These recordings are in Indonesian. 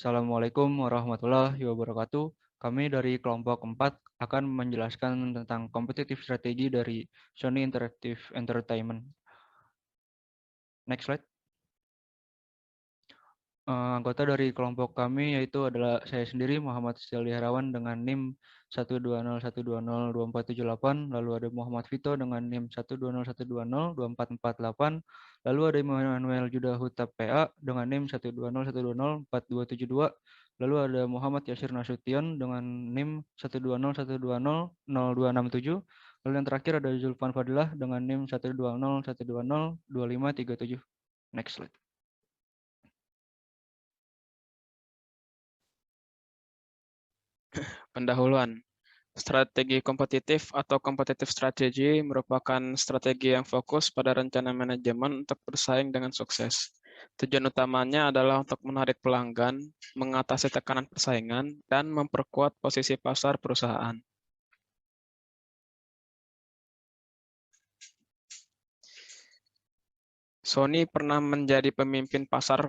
Assalamualaikum warahmatullahi wabarakatuh. Kami dari kelompok 4 akan menjelaskan tentang kompetitif strategi dari Sony Interactive Entertainment. Next slide. Anggota dari kelompok kami yaitu adalah saya sendiri Muhammad Stildi Herawan dengan NIM 120120248, lalu ada Muhammad Vito dengan NIM 12012024448, lalu ada Immanuel Judah Huta PA dengan NIM 12012042272, lalu ada Muhammad Yasir Nasution dengan NIM 12012000267, lalu yang terakhir ada Zulfan Fadilah dengan NIM 12012022537. Next slide. Pendahuluan. Strategi kompetitif atau competitive strategy merupakan strategi yang fokus pada rencana manajemen untuk bersaing dengan sukses. Tujuan utamanya adalah untuk menarik pelanggan, mengatasi tekanan persaingan, dan memperkuat posisi pasar perusahaan. Sony pernah menjadi pemimpin pasar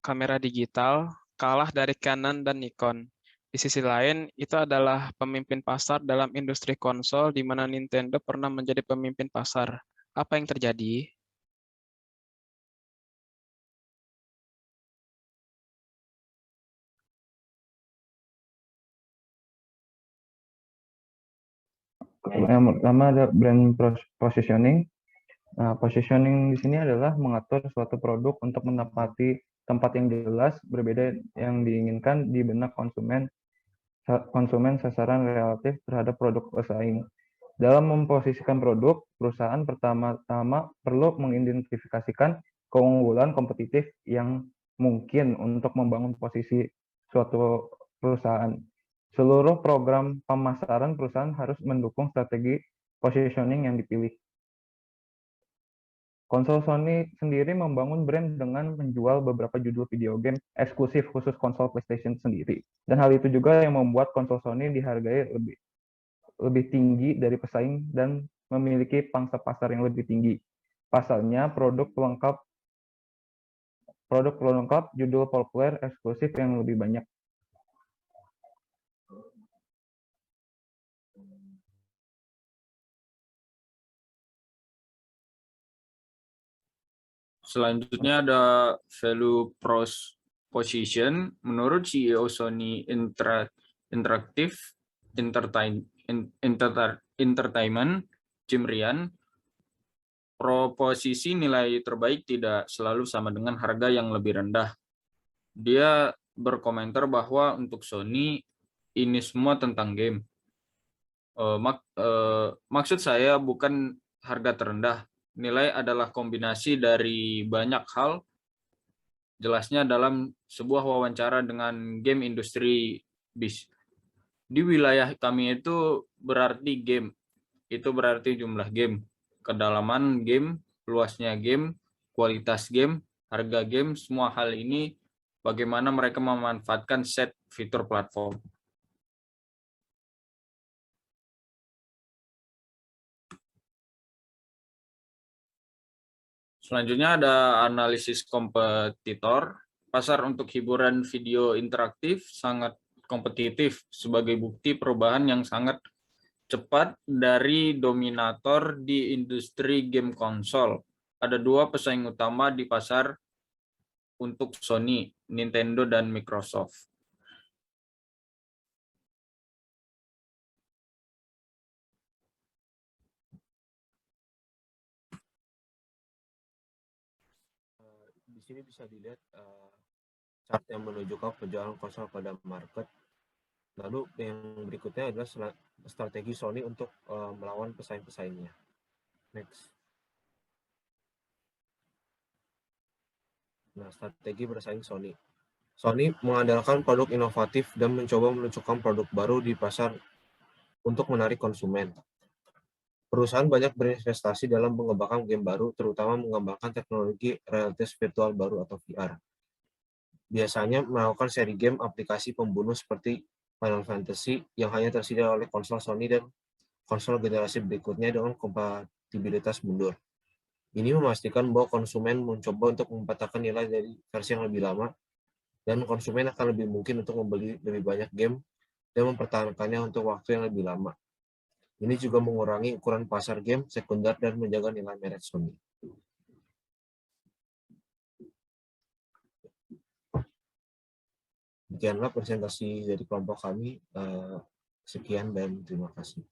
kamera digital, kalah dari Canon dan Nikon. Di sisi lain, itu adalah pemimpin pasar dalam industri konsol di mana Nintendo pernah menjadi pemimpin pasar. Apa yang terjadi? Yang pertama ada brand positioning. Nah, positioning di sini adalah mengatur suatu produk untuk menempati tempat yang jelas, berbeda yang diinginkan di benak konsumen sasaran relatif terhadap produk pesaing. Dalam memposisikan produk, perusahaan pertama-tama perlu mengidentifikasikan keunggulan kompetitif yang mungkin untuk membangun posisi suatu perusahaan. Seluruh program pemasaran perusahaan harus mendukung strategi positioning yang dipilih. Konsol Sony sendiri membangun brand dengan menjual beberapa judul video game eksklusif khusus konsol PlayStation sendiri. Dan hal itu juga yang membuat konsol Sony dihargai lebih tinggi dari pesaing dan memiliki pangsa pasar yang lebih tinggi. Pasalnya, produk pelengkap judul populer eksklusif yang lebih banyak. Selanjutnya ada value position. Menurut CEO Sony Interactive Entertainment, Jim Ryan, proposisi nilai terbaik tidak selalu sama dengan harga yang lebih rendah. Dia berkomentar bahwa untuk Sony ini semua tentang game. Maksud saya bukan harga terendah. Nilai adalah kombinasi dari banyak hal. Jelasnya dalam sebuah wawancara dengan game industri bis. Di wilayah kami itu berarti game. Itu berarti jumlah game, kedalaman game, luasnya game, kualitas game, harga game, semua hal ini bagaimana mereka memanfaatkan set fitur platform. Selanjutnya ada analisis kompetitor. Pasar untuk hiburan video interaktif sangat kompetitif sebagai bukti perubahan yang sangat cepat dari dominator di industri game konsol. Ada dua pesaing utama di pasar untuk Sony, Nintendo, dan Microsoft. Di sini bisa dilihat chart yang menunjukkan penjualan konsol pada market. Lalu yang berikutnya adalah strategi Sony untuk melawan pesaing-pesaingnya. Next. Nah, strategi bersaing Sony. Sony mengandalkan produk inovatif dan mencoba meluncurkan produk baru di pasar untuk menarik konsumen. Perusahaan banyak berinvestasi dalam mengembangkan game baru, terutama mengembangkan teknologi realitas virtual baru atau VR. Biasanya melakukan seri game aplikasi pembunuh seperti Final Fantasy yang hanya tersedia oleh konsol Sony dan konsol generasi berikutnya dengan kompatibilitas mundur. Ini memastikan bahwa konsumen mencoba untuk mempertahankan nilai dari versi yang lebih lama dan konsumen akan lebih mungkin untuk membeli lebih banyak game dan mempertahankannya untuk waktu yang lebih lama. Ini juga mengurangi ukuran pasar game sekunder dan menjaga nilai merek Sony. Demikianlah presentasi dari kelompok kami. Sekian dan terima kasih.